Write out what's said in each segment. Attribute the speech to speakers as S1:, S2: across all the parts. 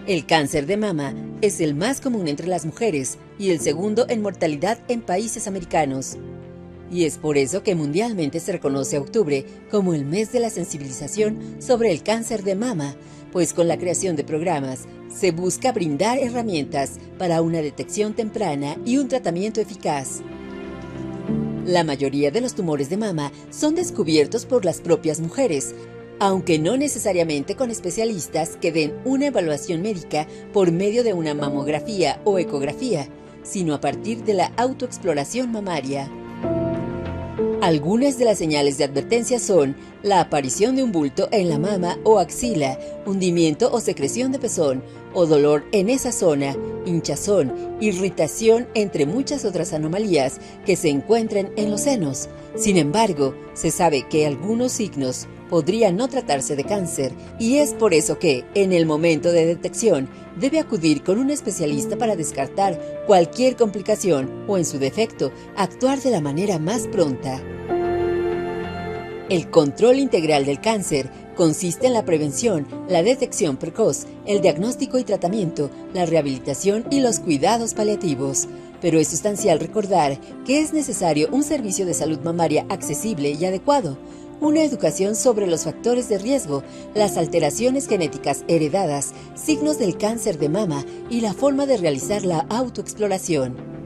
S1: El cáncer de mama es el más común entre las mujeres y el segundo en mortalidad en países americanos. Y es por eso que mundialmente se reconoce a octubre como el mes de la sensibilización sobre el cáncer de mama, pues con la creación de programas se busca brindar herramientas para una detección temprana y un tratamiento eficaz. La mayoría de los tumores de mama son descubiertos por las propias mujeres, aunque no necesariamente con especialistas que den una evaluación médica por medio de una mamografía o ecografía, sino a partir de la autoexploración mamaria. Algunas de las señales de advertencia son la aparición de un bulto en la mama o axila, hundimiento o secreción de pezón, o dolor en esa zona, hinchazón, irritación, entre muchas otras anomalías que se encuentran en los senos. Sin embargo, se sabe que algunos signos podrían no tratarse de cáncer y es por eso que, en el momento de detección, debe acudir con un especialista para descartar cualquier complicación o, en su defecto, actuar de la manera más pronta. El control integral del cáncer consiste en la prevención, la detección precoz, el diagnóstico y tratamiento, la rehabilitación y los cuidados paliativos. Pero es sustancial recordar que es necesario un servicio de salud mamaria accesible y adecuado, una educación sobre los factores de riesgo, las alteraciones genéticas heredadas, signos del cáncer de mama y la forma de realizar la autoexploración.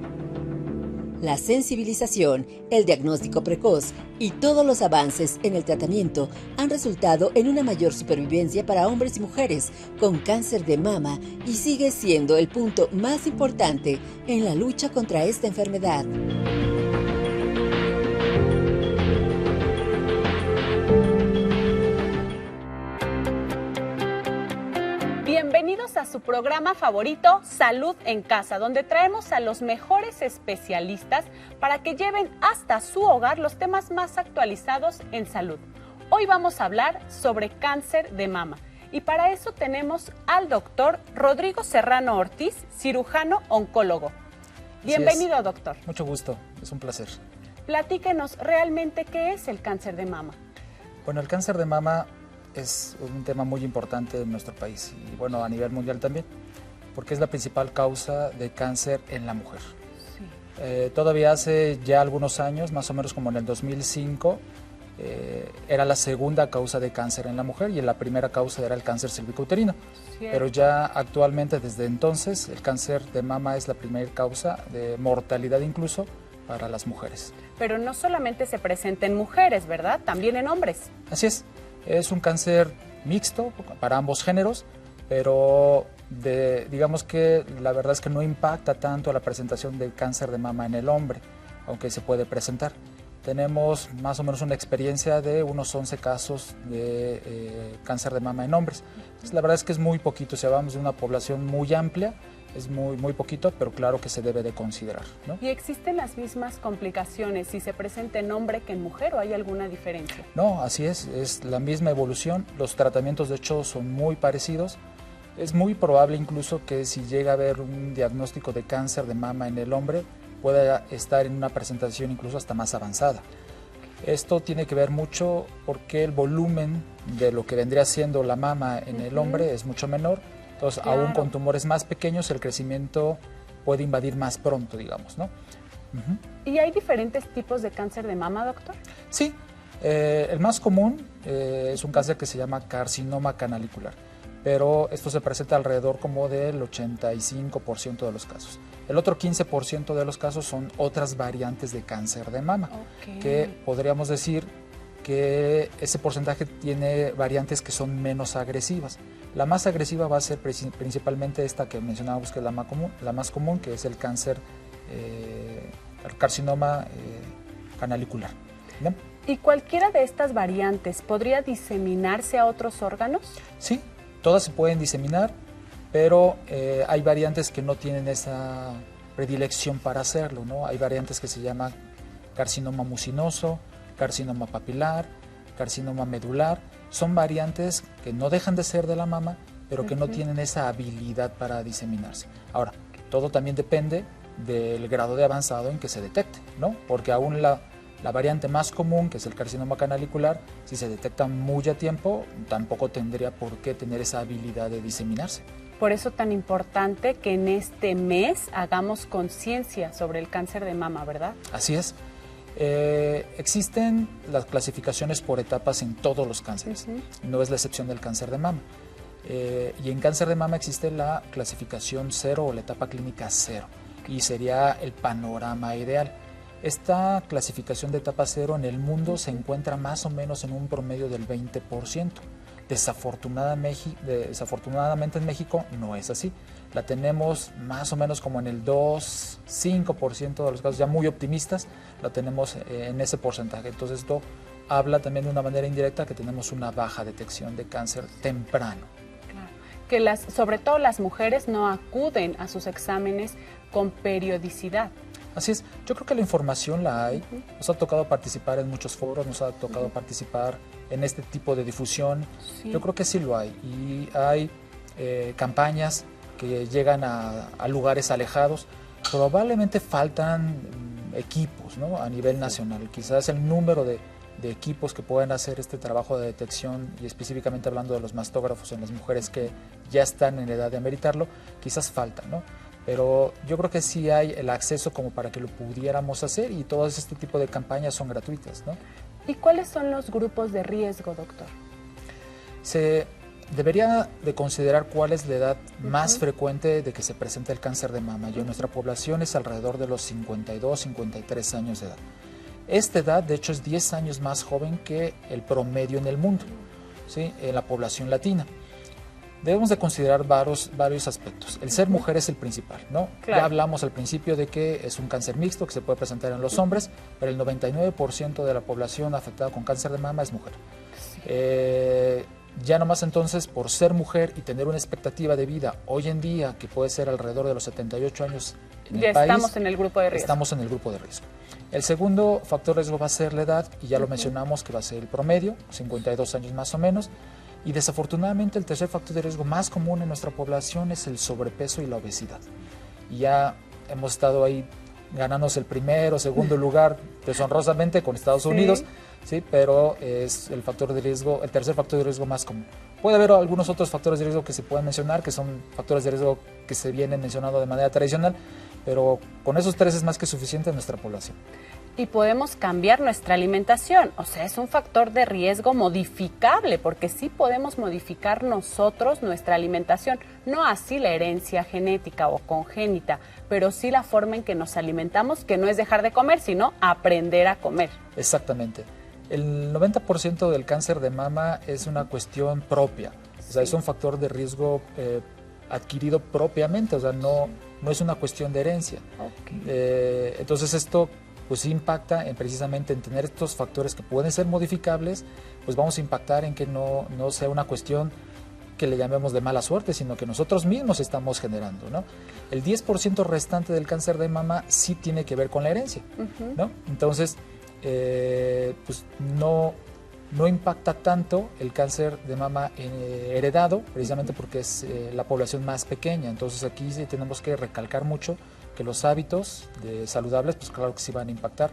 S1: La sensibilización, el diagnóstico precoz y todos los avances en el tratamiento han resultado en una mayor supervivencia para hombres y mujeres con cáncer de mama y sigue siendo el punto más importante en la lucha contra esta enfermedad.
S2: Bienvenidos a su programa favorito, Salud en Casa, donde traemos a los mejores especialistas para que lleven hasta su hogar los temas más actualizados en salud. Hoy vamos a hablar sobre cáncer de mama y para eso tenemos al doctor Rodrigo Serrano Ortiz, cirujano oncólogo. Bienvenido, doctor.
S3: Mucho gusto, es un placer.
S2: Platíquenos realmente qué es el cáncer de mama.
S3: Bueno, el cáncer de mama es un tema muy importante en nuestro país y bueno, a nivel mundial también, porque es la principal causa de cáncer en la mujer. Sí. Todavía hace ya algunos años, más o menos como en el 2005, era la segunda causa de cáncer en la mujer y la primera causa era el cáncer cervicouterino. Pero ya actualmente, desde entonces, el cáncer de mama es la primera causa de mortalidad incluso para las mujeres.
S2: Pero no solamente se presenta en mujeres, ¿verdad? También en hombres.
S3: Así es. Es un cáncer mixto para ambos géneros, pero digamos que la verdad es que no impacta tanto la presentación del cáncer de mama en el hombre, aunque se puede presentar. Tenemos más o menos una experiencia de unos 11 casos de cáncer de mama en hombres. Entonces, la verdad es que es muy poquito, si hablamos de una población muy amplia, es muy poquito, pero claro que se debe de considerar, ¿no?
S2: ¿Y existen las mismas complicaciones si se presenta en hombre que en mujer o hay alguna diferencia?
S3: No, así es la misma evolución, los tratamientos de hecho son muy parecidos. Es muy probable incluso que si llega a haber un diagnóstico de cáncer de mama en el hombre, pueda estar en una presentación incluso hasta más avanzada. Esto tiene que ver mucho porque el volumen de lo que vendría siendo la mama en el hombre es mucho menor. Entonces, claro, aún con tumores más pequeños, el crecimiento puede invadir más pronto, digamos, ¿no?
S2: ¿Y hay diferentes tipos de cáncer de mama, doctor?
S3: Sí, el más común es un cáncer que se llama carcinoma canalicular, pero esto se presenta alrededor como del 85% de los casos. El otro 15% de los casos son otras variantes de cáncer de mama, que podríamos decir que ese porcentaje tiene variantes que son menos agresivas. La más agresiva va a ser principalmente esta que mencionábamos, que es la más común, que es el cáncer, el carcinoma canalicular. ¿Bien?
S2: ¿Y cualquiera de estas variantes podría diseminarse a otros órganos?
S3: Sí, todas se pueden diseminar, pero hay variantes que no tienen esa predilección para hacerlo, ¿no? Hay variantes que se llaman carcinoma mucinoso, carcinoma papilar, carcinoma medular. Son variantes que no dejan de ser de la mama, pero que no tienen esa habilidad para diseminarse. Ahora, todo también depende del grado de avanzado en que se detecte, ¿no? Porque aún la variante más común, que es el carcinoma canalicular, si se detecta muy a tiempo, tampoco tendría por qué tener esa habilidad de diseminarse.
S2: Por eso tan importante que en este mes hagamos conciencia sobre el cáncer de mama, ¿verdad?
S3: Así es. Existen las clasificaciones por etapas en todos los cánceres, no es la excepción del cáncer de mama. Y en cáncer de mama existe la clasificación 0 o la etapa clínica 0 y sería el panorama ideal. Esta clasificación de etapa 0 en el mundo se encuentra más o menos en un promedio del 20%. Desafortunadamente en México no es así. La tenemos más o menos como en el 2-5% de los casos, ya muy optimistas, la tenemos en ese porcentaje. Entonces esto habla también de una manera indirecta que tenemos una baja detección de cáncer temprano.
S2: Claro. Que sobre todo las mujeres no acuden a sus exámenes con periodicidad.
S3: Así es, yo creo que la información la hay, nos ha tocado participar en muchos foros, nos ha tocado participar en este tipo de difusión, yo creo que sí lo hay, y hay campañas que llegan a lugares alejados, probablemente faltan equipos, ¿no? A nivel nacional, quizás el número de equipos que pueden hacer este trabajo de detección, y específicamente hablando de los mastógrafos en las mujeres que ya están en edad de ameritarlo, quizás faltan, ¿no? Pero yo creo que sí hay el acceso como para que lo pudiéramos hacer, y todo este tipo de campañas son gratuitas, ¿no?
S2: ¿Y cuáles son los grupos de riesgo, doctor?
S3: Se debería de considerar cuál es la edad más frecuente de que se presente el cáncer de mama, y en nuestra población es alrededor de los 52-53 años de edad. Esta edad, de hecho, es 10 años más joven que el promedio en el mundo, ¿sí? En la población latina. Debemos de considerar varios aspectos. El ser mujer es el principal, ¿no? Claro. Ya hablamos al principio de que es un cáncer mixto que se puede presentar en los hombres, pero el 99% de la población afectada con cáncer de mama es mujer. Ya nomás entonces, por ser mujer y tener una expectativa de vida hoy en día que puede ser alrededor de los 78 años en el país,
S2: estamos en el grupo de riesgo.
S3: Estamos en el grupo de riesgo. El segundo factor de riesgo va a ser la edad, y ya lo mencionamos que va a ser el promedio, 52 años más o menos. Y desafortunadamente el tercer factor de riesgo más común en nuestra población es el sobrepeso y la obesidad. Y ya hemos estado ahí ganándose el primero o segundo lugar deshonrosamente con Estados Unidos, ¿sí? Pero es el factor de riesgo, el tercer factor de riesgo más común. Puede haber algunos otros factores de riesgo que se pueden mencionar, que son factores de riesgo que se vienen mencionando de manera tradicional, pero con esos tres es más que suficiente en nuestra población.
S2: Y podemos cambiar nuestra alimentación, o sea, es un factor de riesgo modificable, porque sí podemos modificar nosotros nuestra alimentación, no así la herencia genética o congénita, pero sí la forma en que nos alimentamos, que no es dejar de comer, sino aprender a comer.
S3: Exactamente. El 90% del cáncer de mama es una cuestión propia, o sea, es un factor de riesgo adquirido propiamente, o sea, no es una cuestión de herencia. Entonces esto pues impacta precisamente en tener estos factores que pueden ser modificables, pues vamos a impactar en que no sea una cuestión que le llamemos de mala suerte, sino que nosotros mismos estamos generando, ¿no? El 10% restante del cáncer de mama sí tiene que ver con la herencia, ¿no? Entonces, pues no impacta tanto el cáncer de mama heredado, precisamente porque es la población más pequeña. Entonces aquí sí tenemos que recalcar mucho que los hábitos saludables, pues claro que sí van a impactar.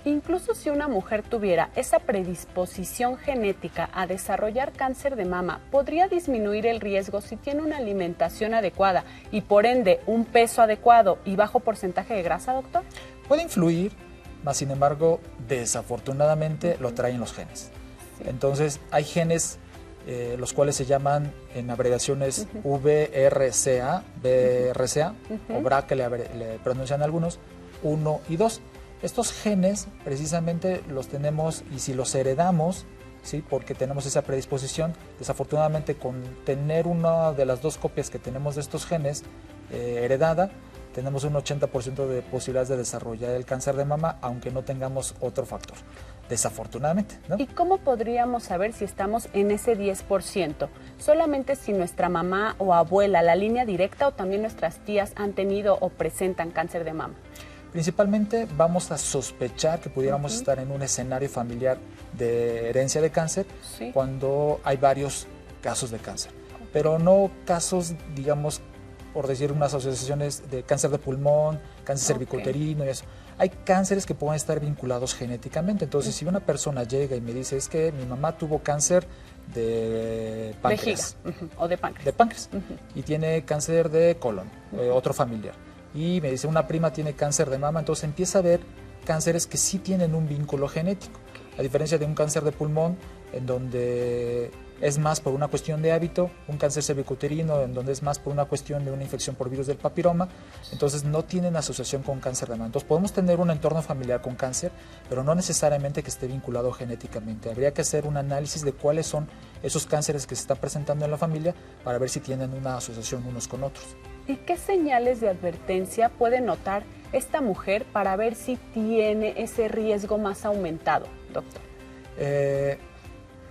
S2: Incluso si una mujer tuviera esa predisposición genética a desarrollar cáncer de mama, ¿podría disminuir el riesgo si tiene una alimentación adecuada y por ende un peso adecuado y bajo porcentaje de grasa, doctor?
S3: Puede influir, mas sin embargo, desafortunadamente lo traen los genes. Entonces hay genes los cuales se llaman en abreviaciones VRCA, BRCA, o BRCA que le pronuncian algunos, 1 y 2. Estos genes precisamente los tenemos, y si los heredamos, ¿sí? Porque tenemos esa predisposición, desafortunadamente con tener una de las dos copias que tenemos de estos genes heredada, tenemos un 80% de posibilidades de desarrollar el cáncer de mama, aunque no tengamos otro factor. Desafortunadamente, ¿no?
S2: ¿Y cómo podríamos saber si estamos en ese 10%? ¿Solamente si nuestra mamá o abuela, la línea directa, o también nuestras tías han tenido o presentan cáncer de mama?
S3: Principalmente vamos a sospechar que pudiéramos estar en un escenario familiar de herencia de cáncer cuando hay varios casos de cáncer, pero no casos, digamos, por decir unas asociaciones de cáncer de pulmón, cáncer cervicouterino y eso. Hay cánceres que pueden estar vinculados genéticamente. Entonces, si una persona llega y me dice, es que mi mamá tuvo cáncer de páncreas.
S2: Vejiga, o de páncreas.
S3: De páncreas. Y tiene cáncer de colon, otro familiar. Y me dice, una prima tiene cáncer de mama, entonces empieza a ver cánceres que sí tienen un vínculo genético. A diferencia de un cáncer de pulmón, en donde es más por una cuestión de hábito, un cáncer cervicouterino, en donde es más por una cuestión de una infección por virus del papiloma, entonces no tienen asociación con cáncer de mama. Entonces podemos tener un entorno familiar con cáncer, pero no necesariamente que esté vinculado genéticamente. Habría que hacer un análisis de cuáles son esos cánceres que se están presentando en la familia para ver si tienen una asociación unos con otros.
S2: ¿Y qué señales de advertencia puede notar esta mujer para ver si tiene ese riesgo más aumentado, doctor?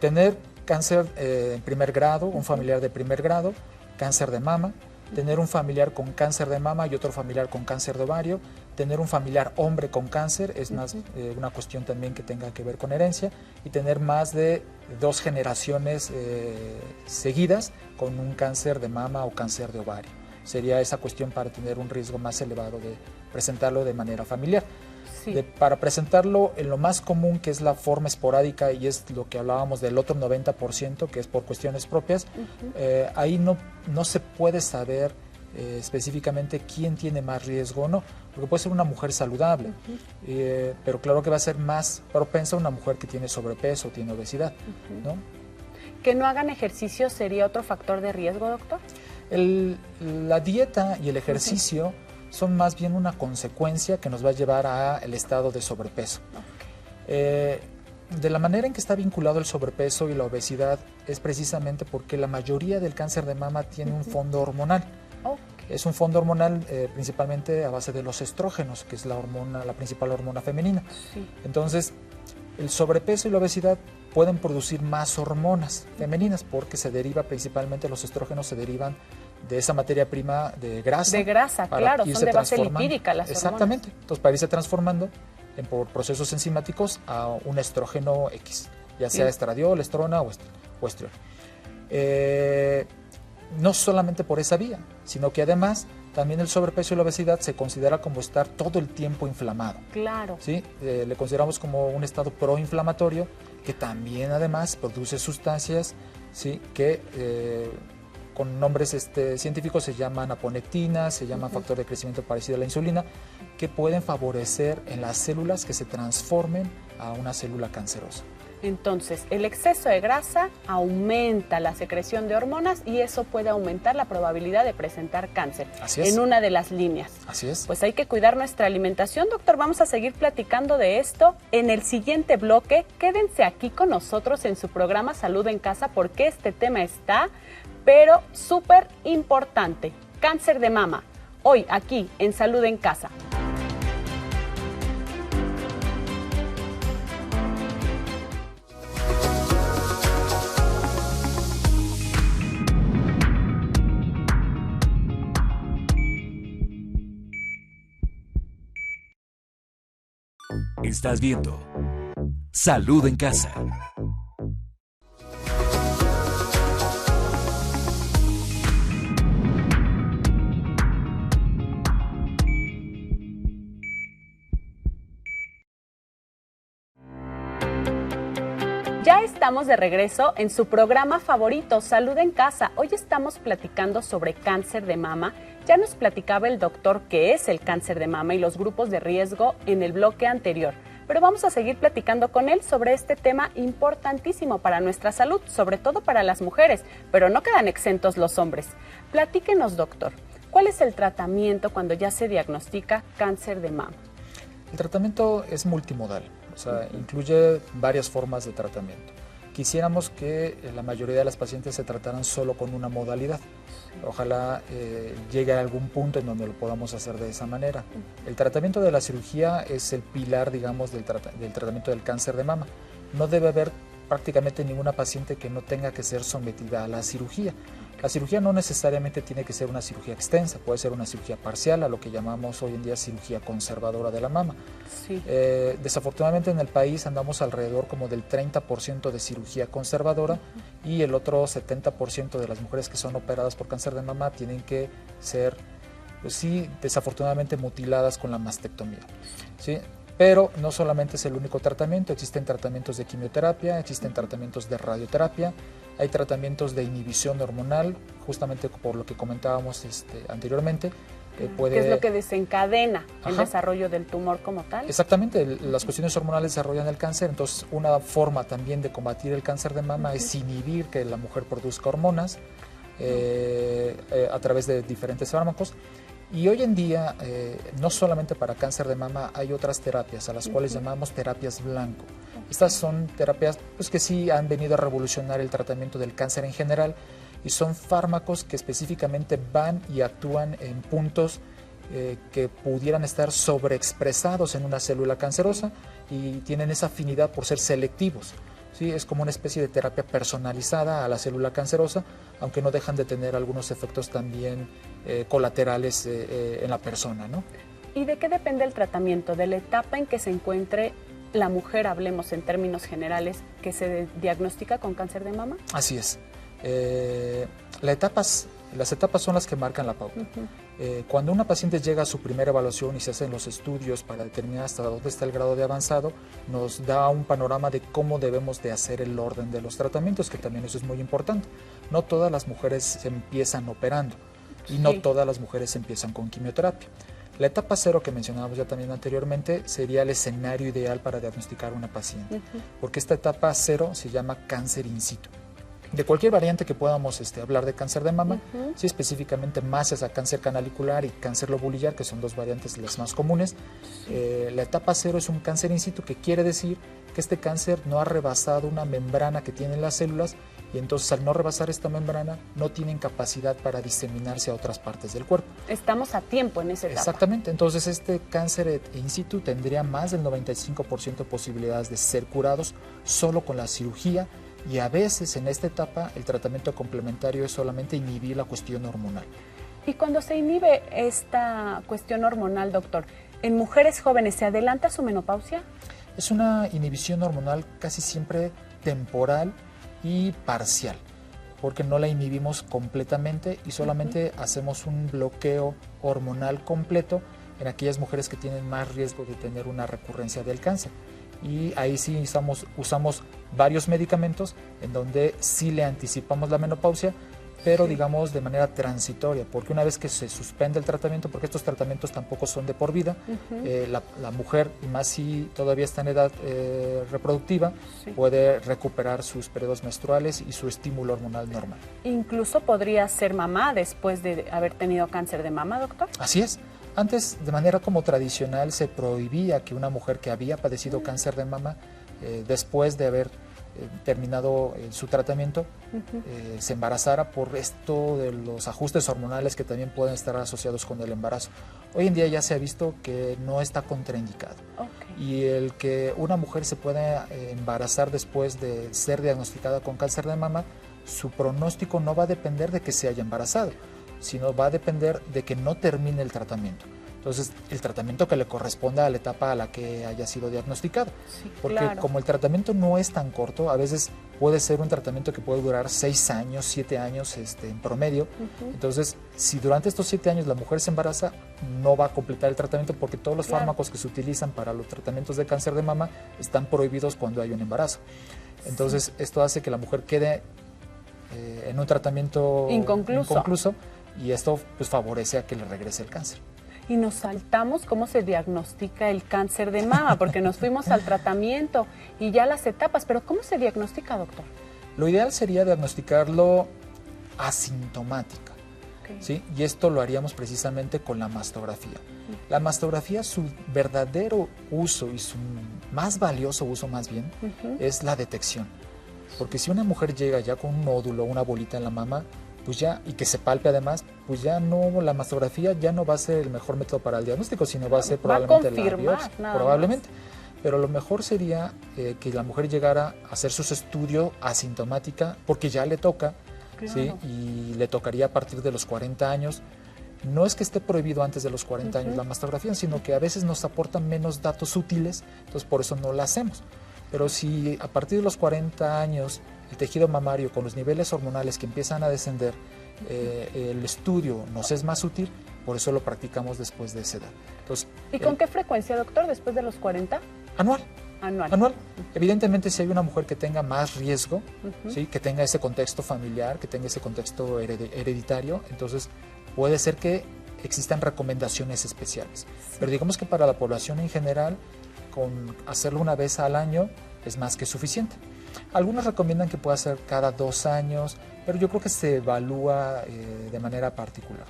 S3: Tener cáncer en primer grado, un familiar de primer grado, cáncer de mama, tener un familiar con cáncer de mama y otro familiar con cáncer de ovario, tener un familiar hombre con cáncer, es más una cuestión también que tenga que ver con herencia, y tener más de 2 generaciones seguidas con un cáncer de mama o cáncer de ovario. Sería esa cuestión para tener un riesgo más elevado de presentarlo de manera familiar.
S2: Sí.
S3: Para presentarlo en lo más común, que es la forma esporádica, y es lo que hablábamos del otro 90%, que es por cuestiones propias, ahí no se puede saber específicamente quién tiene más riesgo o no, porque puede ser una mujer saludable, pero claro que va a ser más propensa una mujer que tiene sobrepeso o tiene obesidad, ¿no?
S2: ¿Que no hagan ejercicio sería otro factor de riesgo, doctor?
S3: La dieta y el ejercicio son más bien una consecuencia que nos va a llevar al estado de sobrepeso. De la manera en que está vinculado el sobrepeso y la obesidad es precisamente porque la mayoría del cáncer de mama tiene un fondo hormonal. Es un fondo hormonal principalmente a base de los estrógenos, que es la principal hormona femenina.
S2: Sí.
S3: Entonces, el sobrepeso y la obesidad pueden producir más hormonas femeninas porque se deriva principalmente, los estrógenos se derivan de esa materia prima de grasa.
S2: De grasa, claro, son de base lipídica las hormonas.
S3: Exactamente, entonces para irse transformando por procesos enzimáticos a un estrógeno X, ya sea estradiol, estrona o estriol. No solamente por esa vía, sino que además también el sobrepeso y la obesidad se considera como estar todo el tiempo inflamado.
S2: Claro.
S3: ¿Sí? Le consideramos como un estado proinflamatorio que también además produce sustancias, ¿sí?, que con nombres científicos se llaman aponectina, se llama factor de crecimiento parecido a la insulina, que pueden favorecer en las células que se transformen a una célula cancerosa.
S2: Entonces, el exceso de grasa aumenta la secreción de hormonas y eso puede aumentar la probabilidad de presentar cáncer.
S3: Así es.
S2: En una de las líneas.
S3: Así es.
S2: Pues hay que cuidar nuestra alimentación, doctor. Vamos a seguir platicando de esto en el siguiente bloque. Quédense aquí con nosotros en su programa Salud en Casa porque este tema está, pero súper importante. Cáncer de mama. Hoy aquí en Salud en Casa.
S4: Estás viendo Salud en Casa.
S2: Ya estamos de regreso en su programa favorito, Salud en Casa. Hoy estamos platicando sobre cáncer de mama. Ya nos platicaba el doctor qué es el cáncer de mama y los grupos de riesgo en el bloque anterior. Pero vamos a seguir platicando con él sobre este tema importantísimo para nuestra salud, sobre todo para las mujeres, pero no quedan exentos los hombres. Platíquenos, doctor, ¿cuál es el tratamiento cuando ya se diagnostica cáncer de mama?
S3: El tratamiento es multimodal, o sea, incluye varias formas de tratamiento. Quisiéramos que la mayoría de las pacientes se trataran solo con una modalidad. Ojalá llegue a algún punto en donde lo podamos hacer de esa manera. El tratamiento de la cirugía es el pilar, digamos, del tratamiento del cáncer de mama. No debe haber prácticamente ninguna paciente que no tenga que ser sometida a la cirugía. La cirugía no necesariamente tiene que ser una cirugía extensa, puede ser una cirugía parcial, a lo que llamamos hoy en día cirugía conservadora de la mama.
S2: Sí.
S3: Desafortunadamente en el país andamos alrededor como del 30% de cirugía conservadora y el otro 70% de las mujeres que son operadas por cáncer de mama tienen que ser pues sí, desafortunadamente mutiladas con la mastectomía, ¿sí? Pero no solamente es el único tratamiento, existen tratamientos de quimioterapia, existen tratamientos de radioterapia, hay tratamientos de inhibición hormonal, justamente por lo que comentábamos anteriormente.
S2: ¿Qué es lo que desencadena el
S3: Ajá.
S2: desarrollo del tumor como tal?
S3: Exactamente, las cuestiones hormonales desarrollan el cáncer, entonces una forma también de combatir el cáncer de mama es inhibir que la mujer produzca hormonas a través de diferentes fármacos. Y hoy en día, no solamente para cáncer de mama, hay otras terapias a las cuales llamamos terapias blanco. Estas son terapias pues, que sí han venido a revolucionar el tratamiento del cáncer en general y son fármacos que específicamente van y actúan en puntos que pudieran estar sobreexpresados en una célula cancerosa y tienen esa afinidad por ser selectivos. ¿Sí? Es como una especie de terapia personalizada a la célula cancerosa, aunque no dejan de tener algunos efectos también colaterales en la persona, ¿no?
S2: ¿Y de qué depende el tratamiento? ¿De la etapa en que se encuentre la mujer, hablemos en términos generales, que se diagnostica con cáncer de mama?
S3: Así es. Las etapas son las que marcan la pauta. Cuando una paciente llega a su primera evaluación y se hacen los estudios para determinar hasta dónde está el grado de avanzado, nos da un panorama de cómo debemos de hacer el orden de los tratamientos, que también eso es muy importante. No todas las mujeres se empiezan operando y no todas las mujeres empiezan con quimioterapia. La etapa 0 que mencionábamos ya también anteriormente sería el escenario ideal para diagnosticar a una paciente, porque esta etapa 0 se llama cáncer in situ. De cualquier variante que podamos hablar de cáncer de mama, sí, específicamente más es a cáncer canalicular y cáncer lobulillar, que son dos variantes las más comunes. La etapa 0 es un cáncer in situ, que quiere decir que este cáncer no ha rebasado una membrana que tienen las células y entonces al no rebasar esta membrana no tienen capacidad para diseminarse a otras partes del cuerpo.
S2: Estamos a tiempo en esa etapa.
S3: Exactamente, entonces este cáncer in situ tendría más del 95% de posibilidades de ser curados solo con la cirugía. Y a veces en esta etapa el tratamiento complementario es solamente inhibir la cuestión hormonal.
S2: Y cuando se inhibe esta cuestión hormonal, doctor, ¿en mujeres jóvenes se adelanta su menopausia?
S3: Es una inhibición hormonal casi siempre temporal y parcial, porque no la inhibimos completamente y solamente hacemos un bloqueo hormonal completo en aquellas mujeres que tienen más riesgo de tener una recurrencia del cáncer. Y ahí sí usamos varios medicamentos en donde sí le anticipamos la menopausia, pero digamos de manera transitoria, porque una vez que se suspende el tratamiento, porque estos tratamientos tampoco son de por vida, la mujer, y más si todavía está en edad reproductiva, puede recuperar sus periodos menstruales y su estímulo hormonal normal.
S2: ¿Incluso podría ser mamá después de haber tenido cáncer de mama, doctor?
S3: Así es. Antes, de manera como tradicional, se prohibía que una mujer que había padecido cáncer de mama, después de haber terminado su tratamiento, se embarazara por esto de los ajustes hormonales que también pueden estar asociados con el embarazo. Hoy en día ya se ha visto que no está contraindicado. Y el que una mujer se pueda embarazar después de ser diagnosticada con cáncer de mama, su pronóstico no va a depender de que se haya embarazado, sino va a depender de que no termine el tratamiento. Entonces, el tratamiento que le corresponda a la etapa a la que haya sido diagnosticado. Porque como el tratamiento no es tan corto, a veces puede ser un tratamiento que puede durar 6 años, 7 años en promedio. Entonces, si durante estos 7 años la mujer se embaraza, no va a completar el tratamiento porque todos los fármacos que se utilizan para los tratamientos de cáncer de mama están prohibidos cuando hay un embarazo. Entonces, esto hace que la mujer quede en un tratamiento inconcluso y esto pues favorece a que le regrese el cáncer.
S2: Y nos saltamos cómo se diagnostica el cáncer de mama, porque nos fuimos al tratamiento y ya las etapas, pero ¿cómo se diagnostica, doctor?
S3: Lo ideal sería diagnosticarlo asintomática, ¿sí? Y esto lo haríamos precisamente con la mastografía. La mastografía, su verdadero uso y su más valioso uso más bien, es la detección. Porque si una mujer llega ya con un nódulo, una bolita en la mama, pues ya, y que se palpe además, pues ya no, la mastografía ya no va a ser el mejor método para el diagnóstico, sino va a ser probablemente la biopsia, probablemente. Pero lo mejor sería que la mujer llegara a hacer sus estudios asintomática, porque ya le toca, ¿sí? Y le tocaría a partir de los 40 años. No es que esté prohibido antes de los 40 años la mastografía, sino que a veces nos aportan menos datos útiles, entonces por eso no la hacemos. Pero si a partir de los 40 años el tejido mamario con los niveles hormonales que empiezan a descender, el estudio nos es más útil, por eso lo practicamos después de esa edad. Entonces,
S2: ¿Y con qué frecuencia, doctor, después de los 40?
S3: Anual.
S2: Anual.
S3: Evidentemente, si hay una mujer que tenga más riesgo, ¿sí? Que tenga ese contexto familiar, que tenga ese contexto hereditario, entonces puede ser que existan recomendaciones especiales.
S2: Sí.
S3: Pero digamos que para la población en general, con hacerlo una vez al año es más que suficiente. Algunos recomiendan que pueda ser cada 2 años, pero yo creo que se evalúa de manera particular.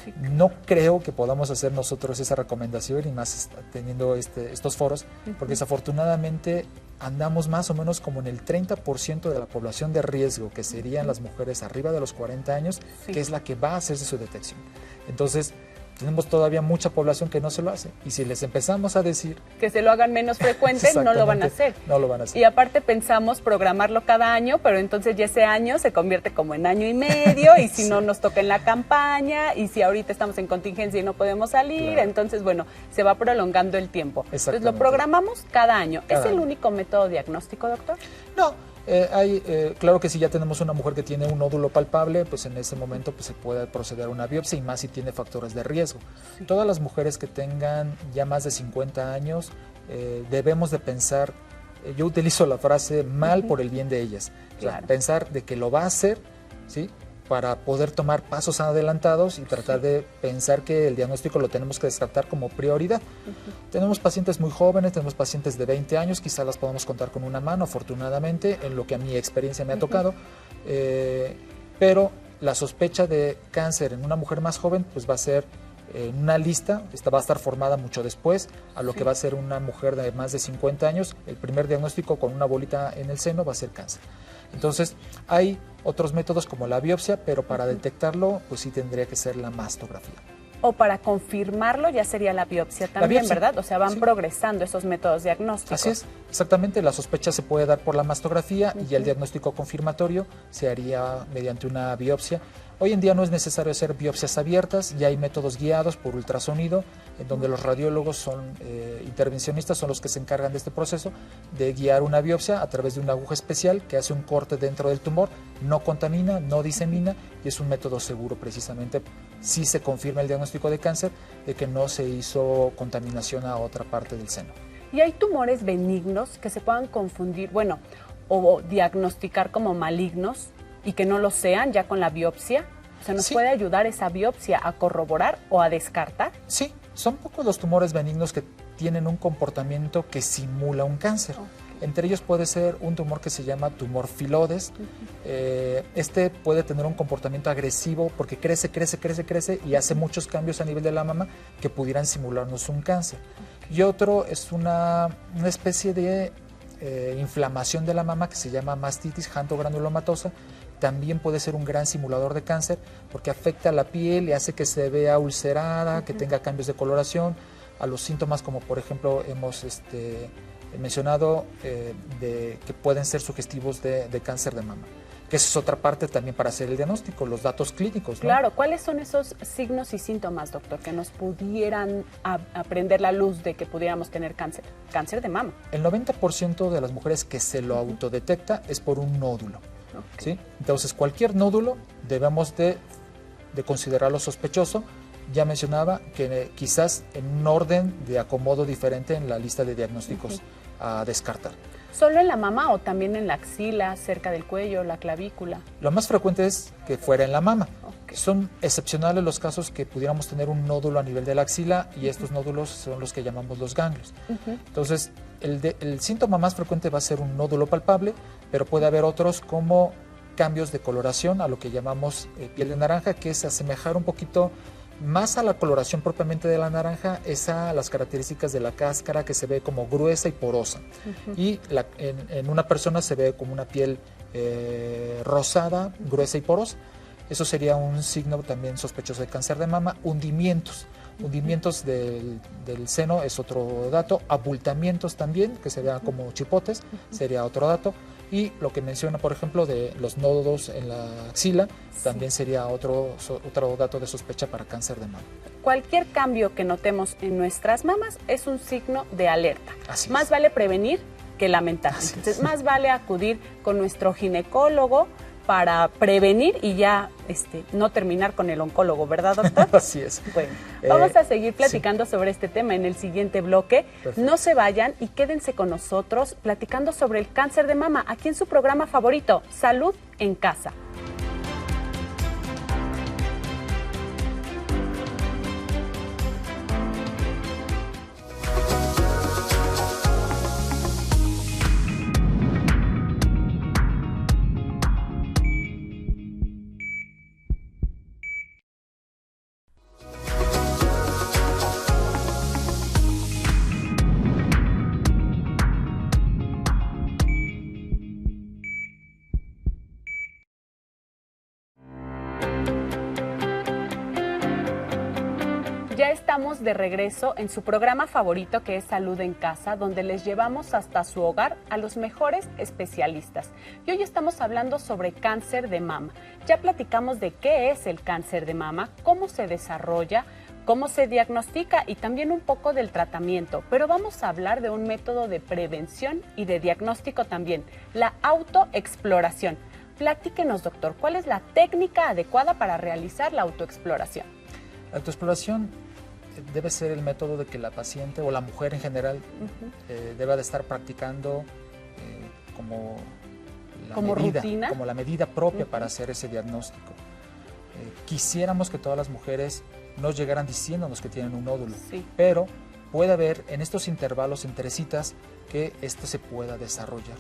S2: Sí.
S3: No creo que podamos hacer nosotros esa recomendación y más teniendo estos foros, porque desafortunadamente andamos más o menos como en el 30% de la población de riesgo, que serían las mujeres arriba de los 40 años,
S2: Sí.
S3: que es la que va a hacerse su detección. Entonces, tenemos todavía mucha población que no se lo hace. Y si les empezamos a decir
S2: Que se lo hagan menos frecuente, no lo van a hacer.
S3: No lo van a hacer.
S2: Y aparte pensamos programarlo cada año, pero entonces ya ese año se convierte como en año y medio, y si
S3: Sí.
S2: no nos toca en la campaña, y si ahorita estamos en contingencia y no podemos salir,
S3: Claro.
S2: entonces, bueno, se va prolongando el tiempo. Entonces lo
S3: Exactamente.
S2: programamos cada año.
S3: Cada
S2: ¿Es el
S3: año.
S2: único método diagnóstico, doctor?
S3: No, claro que si ya tenemos una mujer que tiene un nódulo palpable, pues en ese momento pues, se puede proceder a una biopsia, y más si tiene factores de riesgo. Todas las mujeres que tengan ya más de 50 años, debemos de pensar, yo utilizo la frase mal por el bien de ellas. O sea,
S2: Claro.
S3: pensar de que lo va a hacer, ¿sí? Para poder tomar pasos adelantados y tratar de pensar que el diagnóstico lo tenemos que descartar como prioridad. Tenemos pacientes muy jóvenes, tenemos pacientes de 20 años, quizás las podamos contar con una mano, afortunadamente, en lo que a mi experiencia me ha tocado, pero la sospecha de cáncer en una mujer más joven pues va a ser en una lista, esta va a estar formada mucho después a lo que va a ser una mujer de más de 50 años. El primer diagnóstico con una bolita en el seno va a ser cáncer. Entonces, hay otros métodos como la biopsia, pero para detectarlo, pues sí tendría que ser la mastografía.
S2: O para confirmarlo ya sería la biopsia también,
S3: biopsia.
S2: ¿verdad? O sea, van
S3: Sí.
S2: progresando esos métodos diagnósticos.
S3: Así es, exactamente, la sospecha se puede dar por la mastografía y ya el diagnóstico confirmatorio se haría mediante una biopsia. Hoy en día no es necesario hacer biopsias abiertas, ya hay métodos guiados por ultrasonido, en donde los radiólogos son intervencionistas, son los que se encargan de este proceso, de guiar una biopsia a través de una aguja especial que hace un corte dentro del tumor, no contamina, no disemina, y es un método seguro precisamente si se confirma el diagnóstico de cáncer, de que no se hizo contaminación a otra parte del seno.
S2: ¿Y hay tumores benignos que se puedan confundir, bueno, o diagnosticar como malignos y que no lo sean ya con la biopsia? O sea, ¿nos
S3: Sí.
S2: puede ayudar esa biopsia a corroborar o a descartar?
S3: Sí, son pocos los tumores benignos que tienen un comportamiento que simula un cáncer. Entre ellos puede ser un tumor que se llama tumor Filodes. Este puede tener un comportamiento agresivo porque crece y hace muchos cambios a nivel de la mama que pudieran simularnos un cáncer. Y otro es una especie de inflamación de la mama que se llama mastitis janto-granulomatosa. También puede ser un gran simulador de cáncer porque afecta a la piel y hace que se vea ulcerada, que tenga cambios de coloración, a los síntomas como por ejemplo hemos mencionado de que pueden ser sugestivos de cáncer de mama, que esa es otra parte también para hacer el diagnóstico, los datos clínicos, ¿no?
S2: Claro, ¿cuáles son esos signos y síntomas, doctor, que nos pudieran prender la luz de que pudiéramos tener cáncer? Cáncer de mama.
S3: El 90% de las mujeres que se lo autodetecta es por un nódulo. ¿Sí? Entonces, cualquier nódulo debemos de considerarlo sospechoso. Ya mencionaba que quizás en un orden de acomodo diferente en la lista de diagnósticos a descartar.
S2: ¿Solo en la mama o también en la axila, cerca del cuello, la clavícula?
S3: Lo más frecuente es que fuera en la mama.
S2: Ok.
S3: Son excepcionales los casos que pudiéramos tener un nódulo a nivel de la axila y estos nódulos son los que llamamos los ganglios. Entonces, el síntoma más frecuente va a ser un nódulo palpable, pero puede haber otros como cambios de coloración, a lo que llamamos piel de naranja, que es asemejar un poquito más a la coloración propiamente de la naranja, es a las características de la cáscara que se ve como gruesa y porosa. Y en una persona se ve como una piel rosada, gruesa y porosa. Eso sería un signo también sospechoso de cáncer de mama. Hundimientos del seno es otro dato. Abultamientos también, que se vean como chipotes, sería otro dato. Y lo que menciona, por ejemplo, de los nódulos en la axila, también sería otro dato de sospecha para cáncer de mama.
S2: Cualquier cambio que notemos en nuestras mamas es un signo de alerta.
S3: Así
S2: Más
S3: es.
S2: vale prevenir que lamentar.
S3: Así
S2: Entonces,
S3: es.
S2: más vale acudir con nuestro ginecólogo para prevenir y ya no terminar con el oncólogo, ¿verdad, doctor?
S3: Así es.
S2: Bueno, vamos a seguir platicando sobre este tema en el siguiente bloque.
S3: Perfecto.
S2: No se vayan y quédense con nosotros platicando sobre el cáncer de mama aquí en su programa favorito, Salud en Casa. Ya estamos de regreso en su programa favorito, que es Salud en Casa, donde les llevamos hasta su hogar a los mejores especialistas. Y hoy estamos hablando sobre cáncer de mama. Ya platicamos de qué es el cáncer de mama, cómo se desarrolla, cómo se diagnostica y también un poco del tratamiento. Pero vamos a hablar de un método de prevención y de diagnóstico también, la autoexploración. Platíquenos, doctor, ¿cuál es la técnica adecuada para realizar la autoexploración?
S3: La autoexploración debe ser el método de que la paciente o la mujer en general deba de estar practicando como
S2: rutina,
S3: como la medida propia para hacer ese diagnóstico. Quisiéramos que todas las mujeres nos llegaran diciéndonos que tienen un nódulo, pero puede haber en estos intervalos entre citas que esto se pueda desarrollar.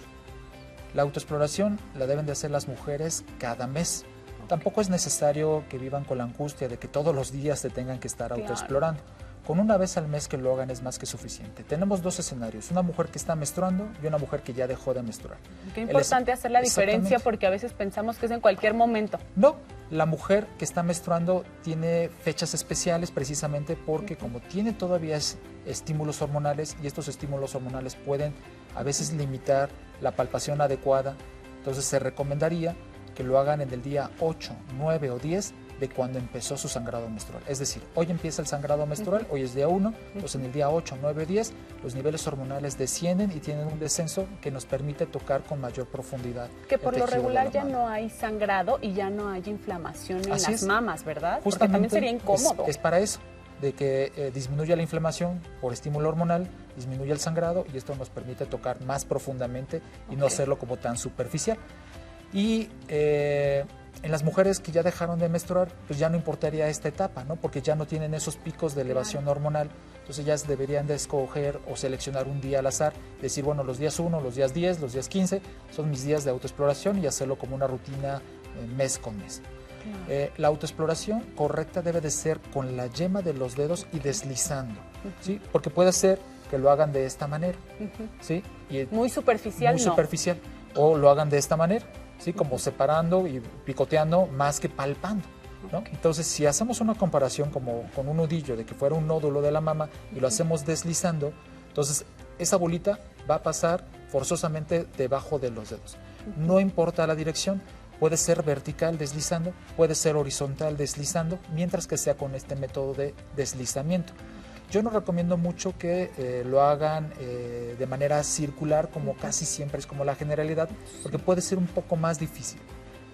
S3: La autoexploración la deben de hacer las mujeres cada mes. Tampoco es necesario que vivan con la angustia de que todos los días se tengan que estar autoexplorando. Con una vez al mes que lo hagan es más que suficiente. Tenemos dos escenarios, una mujer que está menstruando y una mujer que ya dejó de menstruar.
S2: Qué importante hacer la diferencia, porque a veces pensamos que es en cualquier momento.
S3: No, la mujer que está menstruando tiene fechas especiales precisamente porque como tiene todavía estímulos hormonales, y estos estímulos hormonales pueden a veces limitar la palpación adecuada, entonces se recomendaría que lo hagan en el día 8, 9 o 10 de cuando empezó su sangrado menstrual. Es decir, hoy empieza el sangrado menstrual, hoy es día 1, entonces en el día 8, 9 o 10 los niveles hormonales descienden y tienen un descenso que nos permite tocar con mayor profundidad.
S2: Que por lo regular ya no hay sangrado y ya no hay inflamación en las mamas, ¿verdad?
S3: Justamente
S2: porque también sería incómodo.
S3: Es para eso, de que disminuya la inflamación por estímulo hormonal, disminuye el sangrado y esto nos permite tocar más profundamente y no hacerlo como tan superficial. Y en las mujeres que ya dejaron de menstruar, pues ya no importaría esta etapa, ¿no? Porque ya no tienen esos picos de elevación hormonal, entonces ellas deberían de escoger o seleccionar un día al azar, decir, bueno, los días 1, los días 10, los días 15 son mis días de autoexploración y hacerlo como una rutina mes con mes. La autoexploración correcta debe de ser con la yema de los dedos y deslizando, ¿sí? Porque puede ser que lo hagan de esta manera, ¿sí? Y
S2: muy superficial,
S3: muy superficial, o lo hagan de esta manera, ¿sí? Como separando y picoteando más que palpando, ¿no? Entonces, si hacemos una comparación como con un nudillo de que fuera un nódulo de la mama y lo hacemos deslizando, entonces esa bolita va a pasar forzosamente debajo de los dedos. No importa la dirección, puede ser vertical deslizando, puede ser horizontal deslizando, mientras que sea con este método de deslizamiento. Yo no recomiendo mucho que lo hagan de manera circular, como casi siempre es como la generalidad, porque puede ser un poco más difícil.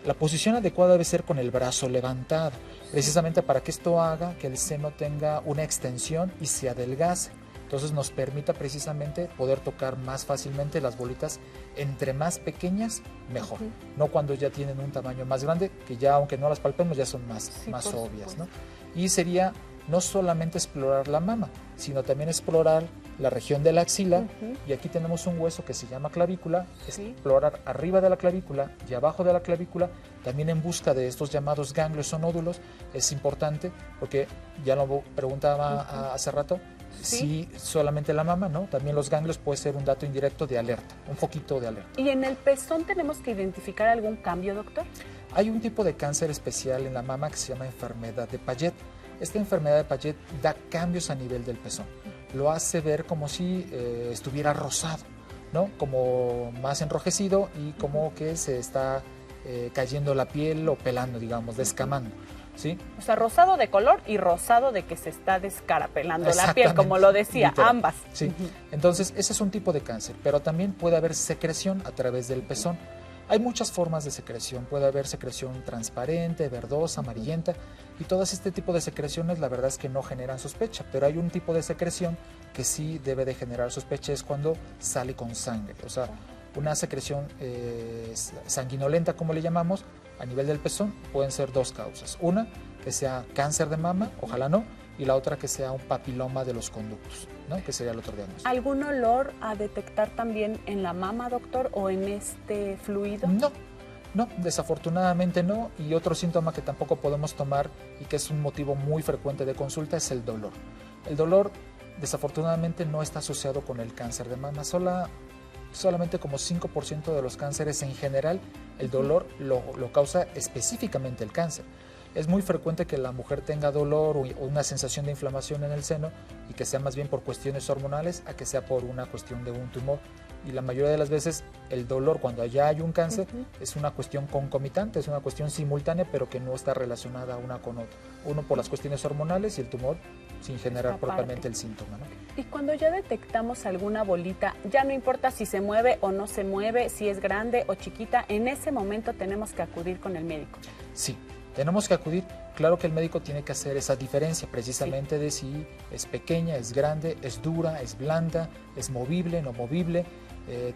S3: La posición adecuada debe ser con el brazo levantado, precisamente para que esto haga que el seno tenga una extensión y se adelgace. Entonces nos permita precisamente poder tocar más fácilmente las bolitas, entre más pequeñas, mejor. No cuando ya tienen un tamaño más grande, que ya aunque no las palpemos ya son más obvias, ¿no? Y sería no solamente explorar la mama, sino también explorar la región de la axila, y aquí tenemos un hueso que se llama clavícula, explorar arriba de la clavícula y abajo de la clavícula, también en busca de estos llamados ganglios o nódulos. Es importante porque ya lo preguntaba hace rato, si solamente la mama, ¿no? También los ganglios puede ser un dato indirecto de alerta, un foquito de alerta.
S2: ¿Y en el pezón tenemos que identificar algún cambio, doctor?
S3: Hay un tipo de cáncer especial en la mama que se llama enfermedad de Payet. Esta enfermedad de Payet da cambios a nivel del pezón. Lo hace ver como si estuviera rosado, ¿no? Como más enrojecido y como que se está cayendo la piel o pelando, digamos, descamando, ¿sí?
S2: O sea, rosado de color y rosado de que se está descarapelando la piel, como lo decía, literal. Ambas.
S3: Sí, entonces ese es un tipo de cáncer, pero también puede haber secreción a través del pezón. Hay muchas formas de secreción, puede haber secreción transparente, verdosa, amarillenta, y todas este tipo de secreciones la verdad es que no generan sospecha, pero hay un tipo de secreción que sí debe de generar sospecha, es cuando sale con sangre, o sea, una secreción sanguinolenta, como le llamamos, a nivel del pezón, pueden ser dos causas. Una, que sea cáncer de mama, ojalá no, y la otra que sea un papiloma de los conductos, ¿no? Que sería el otro diagnóstico.
S2: ¿Algún olor a detectar también en la mama, doctor, o en este fluido?
S3: No, desafortunadamente no. Y otro síntoma que tampoco podemos tomar y que es un motivo muy frecuente de consulta es el dolor. El dolor desafortunadamente no está asociado con el cáncer de mama, solamente como 5% de los cánceres en general, el dolor lo causa específicamente el cáncer. Es muy frecuente que la mujer tenga dolor o una sensación de inflamación en el seno y que sea más bien por cuestiones hormonales a que sea por una cuestión de un tumor. Y la mayoría de las veces el dolor cuando ya hay un cáncer es una cuestión concomitante, es una cuestión simultánea, pero que no está relacionada una con otra. Uno por las cuestiones hormonales y el tumor sin generar propiamente el síntoma, ¿no?
S2: Y cuando ya detectamos alguna bolita, ya no importa si se mueve o no se mueve, si es grande o chiquita, en ese momento tenemos que acudir con el médico.
S3: Sí, tenemos que acudir. Claro que el médico tiene que hacer esa diferencia precisamente de si es pequeña, es grande, es dura, es blanda, es movible, no movible,